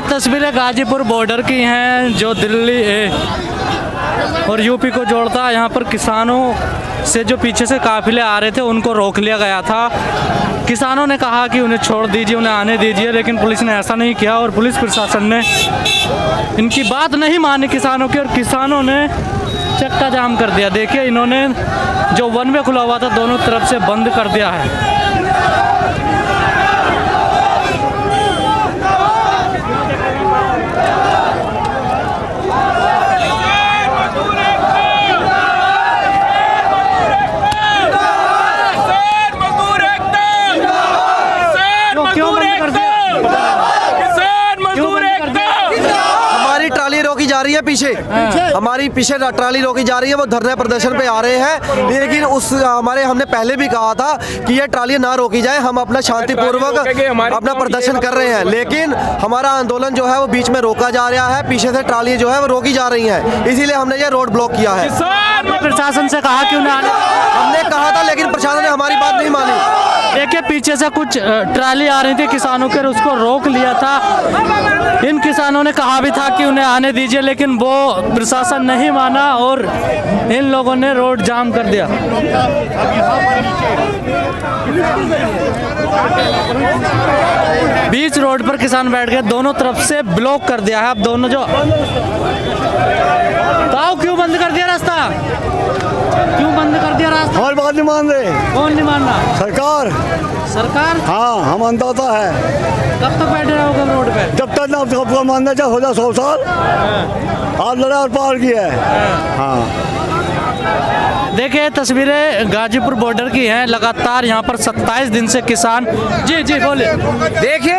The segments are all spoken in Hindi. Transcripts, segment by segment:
तस्वीरें गाजीपुर बॉर्डर की हैं जो दिल्ली और यूपी को जोड़ता है। यहाँ पर किसानों से जो पीछे से काफिले आ रहे थे उनको रोक लिया गया था। किसानों ने कहा कि उन्हें छोड़ दीजिए, उन्हें आने दीजिए, लेकिन पुलिस ने ऐसा नहीं किया और पुलिस प्रशासन ने इनकी बात नहीं मानी किसानों की और किसानों ने चक्का जाम कर दिया। देखिए इन्होंने जो वन वे खुला हुआ था दोनों तरफ से बंद कर दिया है। रोकी जा रही है पीछे, हमारी पीछे ट्राली रोकी जा रही है। वो धरने प्रदर्शन पे आ रहे हैं, लेकिन हमने पहले भी कहा था कि ये ट्राली ना रोकी जाए। हम अपना शांतिपूर्वक अपना प्रदर्शन कर रहे हैं, लेकिन हमारा आंदोलन जो है वो बीच में रोका जा रहा है। पीछे से ट्राली जो है वो रोकी जा रही है, इसीलिए हमने ये रोड ब्लॉक किया है। प्रशासन से कहा कि हमने कहा था, लेकिन प्रशासन ने हमारी बात नहीं मानी। देखिए पीछे से कुछ ट्राली आ रही थी किसानों के, उसको रोक लिया था। इन किसानों ने कहा भी था कि उन्हें आने दीजिए, लेकिन वो प्रशासन नहीं माना और इन लोगों ने रोड जाम कर दिया। बीच रोड पर किसान बैठ गए, दोनों तरफ से ब्लॉक कर दिया है। अब दोनों जो क्यों बंद कर दिया रास्ता, क्यों बंद कर दिया रास्ता? और बात नहीं मान रहे। कौन नहीं मान रहा? सरकार। सरकार? हाँ, हम अंदाजा है। कब तक बैठे रहोगे रोड पे? जब तक ना सबको मानना चाहे हो जाए 100 साल। आज लड़ा और पार किया है। हाँ देखिए तस्वीरें गाजीपुर बॉर्डर की हैं। लगातार यहाँ पर 27 दिन से किसान जी बोले। देखिए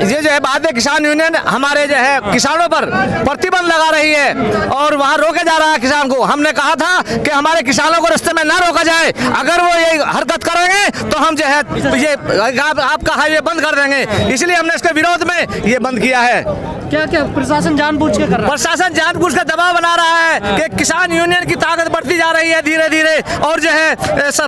ये जो है भारतीय किसान यूनियन हमारे जो है किसानों पर प्रतिबंध लगा रही है और वहाँ रोके जा रहा है किसान को। हमने कहा था कि हमारे किसानों को रास्ते में ना रोका जाए, अगर वो ये हरकत करेंगे तो हम जो है ये आपका हाईवे बंद कर देंगे। इसलिए हमने इसके विरोध में ये बंद किया है। क्या क्या प्रशासन जानबूझ के कर रहा है? प्रशासन जानबूझ कर दबाव बना रहा है कि किसान यूनियन की ताकत बढ़ती जा रही है धीरे धीरे, और जो है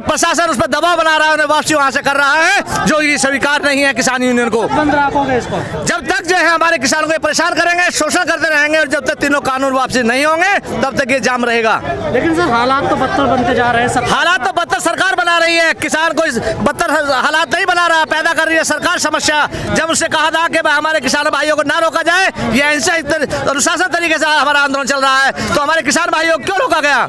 प्रशासन उस पर दबाव बना रहा है, उन्हें वापसी वहां से कर रहा है जो ये स्वीकार नहीं है किसान यूनियन को। बंद रखोगे इसको? जब तक जो है हमारे किसानों को परेशान करेंगे, शोषण करते रहेंगे, और जब तक तीनों कानून वापसी नहीं होंगे तब तक ये जाम रहेगा। लेकिन सर हालात तो बदतर बनते जा रहे हैं। हालात तो बदतर सरकार बना रही है, किसान को बदतर हालात नहीं बना रहा, पैदा कर रही है सरकार समस्या। जब उससे कहा था कि हमारे किसान भाइयों को ना रोका जाए, ये ऐसे अनुशासन तरीके से हमारा आंदोलन चल रहा है, तो हमारे किसान भाइयों को क्यों रोका गया?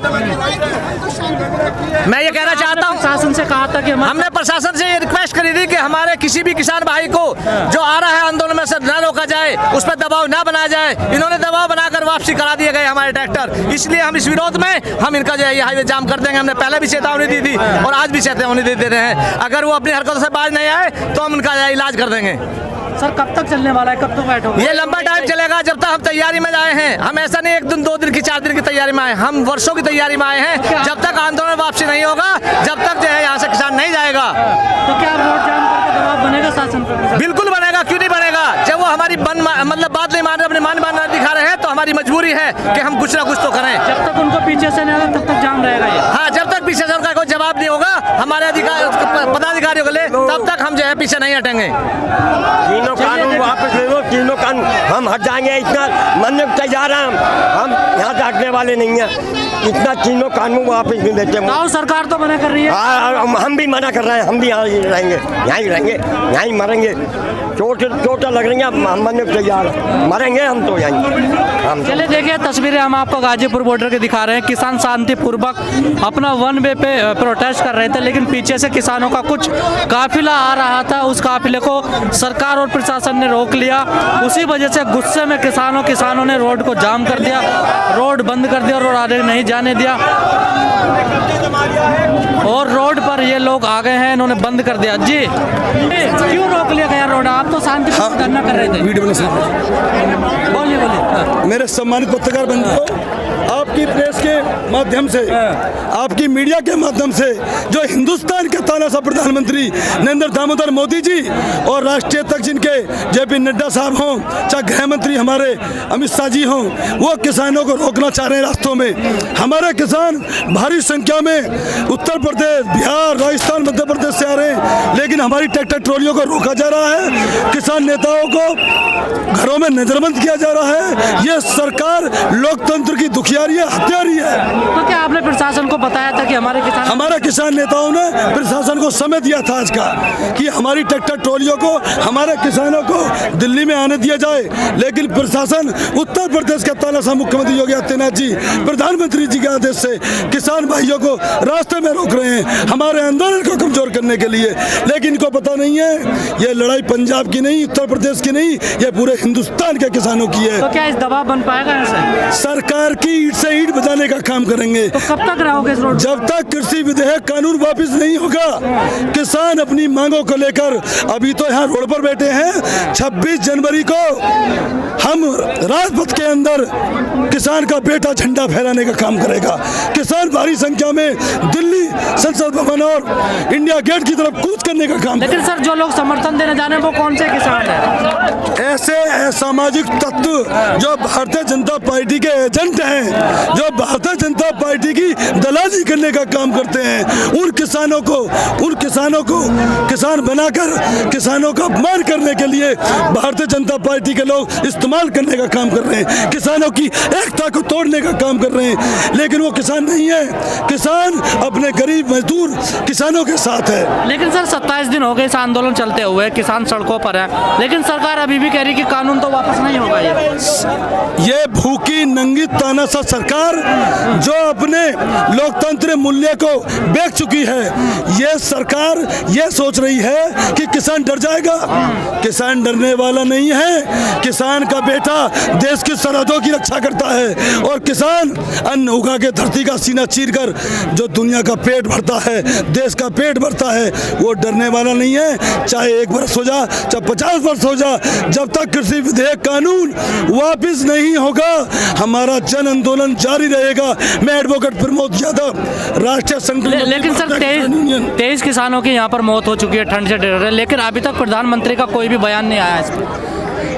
मैं ये कहना चाहता हूँ, प्रशासन से कहा था कि हमने प्रशासन से ये रिक्वेस्ट करी थी कि हमारे किसी भी किसान भाई को जो आ रहा है आंदोलन में से न रोका जाए, उस पर दबाव ना बनाया जाए। इन्होंने दबाव बनाकर वापसी करा दिए गए हमारे ट्रैक्टर, इसलिए हम इस विरोध में हम इनका जो है ये हाईवे जाम कर देंगे। हमने पहले भी चेतावनी दी थी और आज भी चेतावनी दे रहे हैं। अगर वो अपनी हरकतों से बाज नहीं आए तो हम उनका इलाज कर देंगे। सर कब तक चलने वाला है, कब तक बैठोगे? ये लंबा टाइम चलेगा जब तक हम तैयारी में आए हैं। हम ऐसा नहीं 1 दिन 2 दिन की 4 दिन की तैयारी में आए, हम वर्षों की तैयारी में आए हैं। जब तक आंदोलन वापसी नहीं होगा, जब तक जो है यहाँ से किसान नहीं जाएगा। तो क्या रोड जाम करके दबाव बनेगा शासन पर? बिल्कुल बनेगा, क्यों नहीं बनेगा? जब वो हमारी मतलब बात नहीं मान रहे, अपनी मान दिखा रहे हैं, तो हमारी मजबूरी है कि हम कुछ ना कुछ तो करें। जब तक उनको पीछे से नहीं आएगा तब तक जाम रहेगा ये। हाँ, जब तक पीछे से उनका कोई जवाब नहीं होगा हमारे पदाधिकारियों को ले, तब तक हम जो है पीछे नहीं हटेंगे। तीनों कानून वापस ले लो, तीनों कानून हम हट जाएंगे, इतना मानने को तैयार हैं। हम यहाँ से हटने वाले नहीं हैं, इतना तीनों कानून वापस नहीं देते। गाँव सरकार तो मना कर रही है। हम भी मना कर रहे हैं, हम भी यहाँ रहेंगे, यहाँ ही मरेंगे। चोट लग रही है, हम मरने को तैयार मरेंगे हम तो यहीं। चलिए देखिए तस्वीरें हम आपको गाजीपुर बॉर्डर के दिखा रहे हैं। किसान शांतिपूर्वक अपना वन वे पे प्रोटेस्ट कर रहे थे, लेकिन पीछे से किसानों का कुछ काफिला आ रहा था, उस काफिले को सरकार और प्रशासन ने रोक लिया। उसी वजह से गुस्से में किसानों ने रोड को जाम कर दिया, रोड बंद कर दिया, रोड आगे नहीं जाने दिया और रोड पर ये लोग आ गए हैं, इन्होंने बंद कर दिया। जी क्यों रोक लिया गया रोड? आप तो शांतिपूर्वक धरना कर रहे थे। वीडियो बोलिए। मेरे सम्मानित पत्रकार बंधुओं, आपकी प्रेस के माध्यम से, आपकी मीडिया के माध्यम से जो हिंदुस्तान के तानाशाह प्रधानमंत्री नरेंद्र दामोदर मोदी जी और राष्ट्रीय अध्यक्ष जिनके जेपी नड्डा साहब हों, चाहे गृह मंत्री हमारे अमित शाह जी हों, वो किसानों को रोकना चाह रहे हैं रास्तों में। हमारे किसान भारी संख्या में उत्तर प्रदेश, बिहार, राजस्थान, मध्य प्रदेश से आ रहे हैं, लेकिन हमारी ट्रैक्टर ट्रॉलियों को रोका जा रहा है। किसान नेताओं को घरों में नजरबंद किया जा रहा है। ये सरकार लोकतंत्र की दुखियारी है, हत्यारी है। तो क्या आपने प्रशासन को बताया था कि हमारे किसान नेताओं ने प्रशासन को समय दिया था आज का कि हमारी ट्रैक्टर ट्रॉलियों को, हमारे किसानों को दिल्ली में आने दिया जाए, लेकिन प्रशासन उत्तर प्रदेश के तानाशाह मुख्यमंत्री योगी आदित्यनाथ जी प्रधानमंत्री जी के आदेश से किसान भाइयों को रास्ते में रोक रहे हैं हमारे आंदोलन को कमजोर करने के लिए। लेकिन इनको पता नहीं है ये लड़ाई पंजाब की नहीं, उत्तर प्रदेश की नहीं, ये पूरे हिंदुस्तान के किसानों की है। तो क्या इस दबाव बन पाएगा ऐसे? सरकार की ईंट से ईंट बजाने का काम करेंगे। तो कब तक रहोगे इस रोड? जब तक कृषि विधेयक कानून वापस नहीं होगा। किसान अपनी मांगों को लेकर अभी तो यहाँ रोड पर बैठे हैं। 26 जनवरी को हम राजपथ के अंदर किसान का बेटा झंडा फहराने का काम करेगा। किसान भारी संख्या में दिल्ली संसद भवन और इंडिया गेट की तरफ कूच करने का काम। लेकिन सर जो लोग समर्थन देने जाने वो कौन से किसान हैं? ऐसे असामाजिक तत्व जो भारतीय जनता पार्टी के एजेंट हैं, जो भारतीय जनता पार्टी की दलाली करने का काम करते हैं, उन किसानों को किसान बनाकर किसानों का अपमान करने के लिए भारतीय जनता पार्टी के लोग इस्तेमाल करने का काम कर रहे हैं। किसानों की एकता को तोड़ने का काम कर रहे हैं, लेकिन वो किसान नहीं है। किसान अपने गरीब मजदूर किसानों के साथ है। लेकिन सर 27 दिन हो गए इस आंदोलन चलते हुए, किसान सड़कों पर है, लेकिन सरकार अभी भी कह रही कि कानून तो वापस नहीं होगा। ये भूखी नंगी तानाशाह सरकार जो अपने लोकतंत्र मूल्य को बेच चुकी है, ये सरकार ये सोच रही है कि किसान डर जाएगा। किसान डरने वाला नहीं है। किसान का बेटा देश की सरहदों की रक्षा करता है और किसान अन्न उगा के धरती का सीना चीरकर जो दुनिया का पेट भरता है, देश का पेट भरता है, वो डरने वाला नहीं है। चाहे 1 वर्ष हो जा, चाहे 50 वर्ष हो जा, जब तक कृषि विधेयक कानून वापस नहीं होगा हमारा जन आंदोलन जारी रहेगा। मैं एडवोकेट प्रमोद यादव, राष्ट्रीय संगठन। लेकिन सर 23 किसानों की यहाँ पर मौत हो चुकी है ठंड से डर रहे, लेकिन अभी तक प्रधानमंत्री का कोई भी बयान नहीं आया इस पर।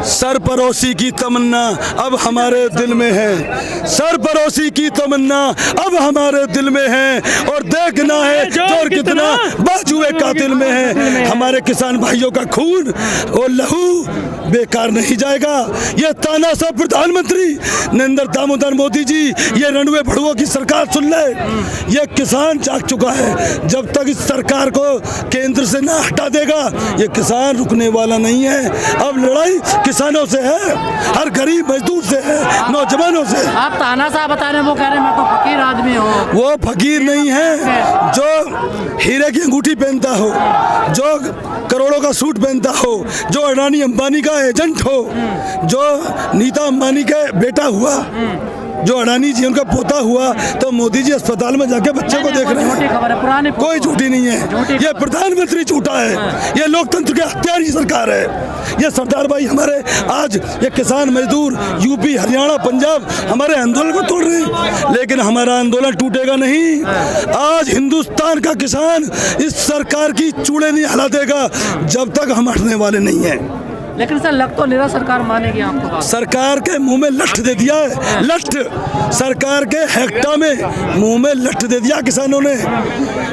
सरपरोसी की तमन्ना अब हमारे दिल में है। सरपरोसी की तमन्ना अब हमारे दिल में है और देखना है जोर कितना बाजुए कातिल में है। हमारे किसान भाइयों का खून और लहू बेकार नहीं जाएगा। ये तानाशाह प्रधानमंत्री नरेंद्र दामोदर मोदी जी, ये रणवे भड़ुओं की सरकार सुन ले। ये किसान जाग चुका है। जब तक इस सरकार को केंद्र से ना हटा देगा ये किसान रुकने वाला नहीं है। अब लड़ाई किसानों से है, हर गरीब मजदूर से है, नौजवानों से। आप तानाशाह बता रहे हैं, वो कह रहे हैं मैं तो फकीर आदमी हूँ। वो फकीर नहीं है जो हीरे की अंगूठी पहनता हो, जो करोड़ों का सूट पहनता हो, जो अडानी अंबानी का एजेंट हो, जो नीता अंबानी का बेटा हुआ, जो अडानी जी उनका पोता हुआ, तो मोदी जी अस्पताल में जाके बच्चे को देख रहे हैं। कोई झूठी नहीं है। ये प्रधानमंत्री झूठा है। ये लोकतंत्र के हत्यारी सरकार है। ये सरदार भाई हमारे आज ये किसान मजदूर यूपी, हरियाणा, पंजाब हमारे आंदोलन को तोड़ रहे हैं, लेकिन हमारा आंदोलन टूटेगा नहीं। आज हिंदुस्तान का किसान इस सरकार की चूड़े नहीं हिला देगा जब तक हम हटने वाले नहीं हैं। लेकिन सर लग तो निरा सरकार मानेगी आपको बात। सरकार के मुंह में लठ दे दिया है। लठ सरकार के हेक्टा में मुंह में लठ दे दिया किसानों ने।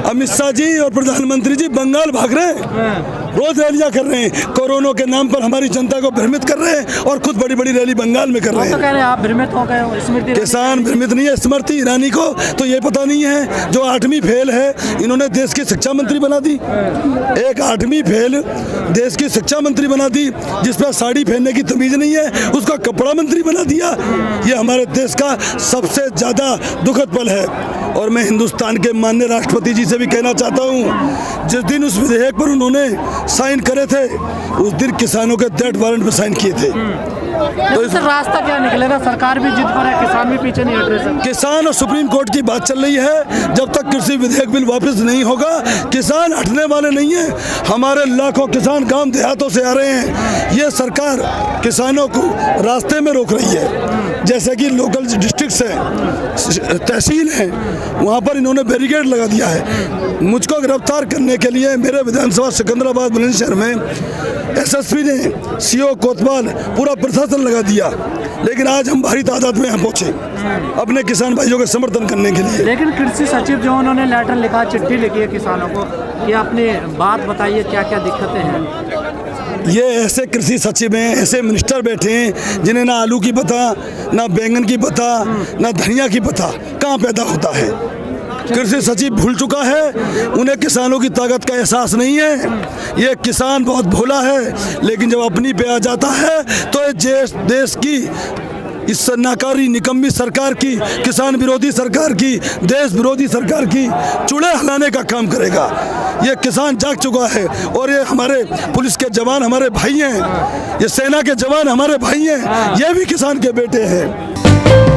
अमित शाह जी और प्रधानमंत्री जी बंगाल भाग रहे हैं, रोज रैलियां कर रहे हैं, कोरोना के नाम पर हमारी जनता को भ्रमित कर रहे हैं और खुद बड़ी बड़ी रैली बंगाल में कर रहे हैं। तो कह रहे हैं आप भ्रमित हो गए हो। स्मृति किसान भ्रमित नहीं है। स्मृति ईरानी को तो ये पता नहीं है, जो 8वीं फेल है, इन्होंने देश की शिक्षा मंत्री बना दी। एक 8वीं फेल देश की शिक्षा मंत्री बना दी, जिस पर साड़ी पहनने की तमीज नहीं है, उसका कपड़ा मंत्री बना दिया। ये हमारे देश का सबसे ज्यादा दुखद पल है। और मैं हिंदुस्तान के माननीय राष्ट्रपति जी से भी कहना चाहता हूँ, जिस दिन उस विधेयक पर उन्होंने साइन करे थे, उस दिन किसानों के डेथ वारंट पर साइन किए थे। तो इससे रास्ता क्या निकलेगा? सरकार भी जिद पर है, किसान भी पीछे नहीं हट रहे सर। किसान और सुप्रीम कोर्ट की बात चल रही है। जब तक कृषि विधेयक बिल वापस नहीं होगा, किसान हटने वाले नहीं है। हमारे लाखों किसान गांव देहातों से आ रहे हैं। ये सरकार किसानों को रास्ते में रोक रही है। जैसे कि लोकल डिस्ट्रिक्ट है, तहसील है, वहाँ पर इन्होंने बैरिकेड लगा दिया है। मुझको गिरफ्तार करने के लिए मेरे विधानसभा सिकंदराबाद बुलंदशहर में एसएसपी ने, सीओ कोतवाल, पूरा प्रशासन लगा दिया। लेकिन आज हम भारी तादाद में यहाँ पहुँचे अपने किसान भाइयों के समर्थन करने के लिए। लेकिन कृषि सचिव जो उन्होंने लेटर लिखा, चिट्ठी लिखी है किसानों को कि अपनी बात बताइए, क्या क्या दिक्कतें हैं। ये ऐसे कृषि सचिव हैं, ऐसे मिनिस्टर बैठे हैं जिन्हें ना आलू की पता, ना बैंगन की पता, ना धनिया की पता कहाँ पैदा होता है। कृषि सचिव भूल चुका है, उन्हें किसानों की ताकत का एहसास नहीं है। ये किसान बहुत भोला है, लेकिन जब अपनी पे आ जाता है तो ये देश की इस नाकारी निकम्मी सरकार की, किसान विरोधी सरकार की, देश विरोधी सरकार की चूड़े हिलाने का काम करेगा। ये किसान जाग चुका है और ये हमारे पुलिस के जवान हमारे भाई हैं, ये सेना के जवान हमारे भाई हैं, ये भी किसान के बेटे हैं।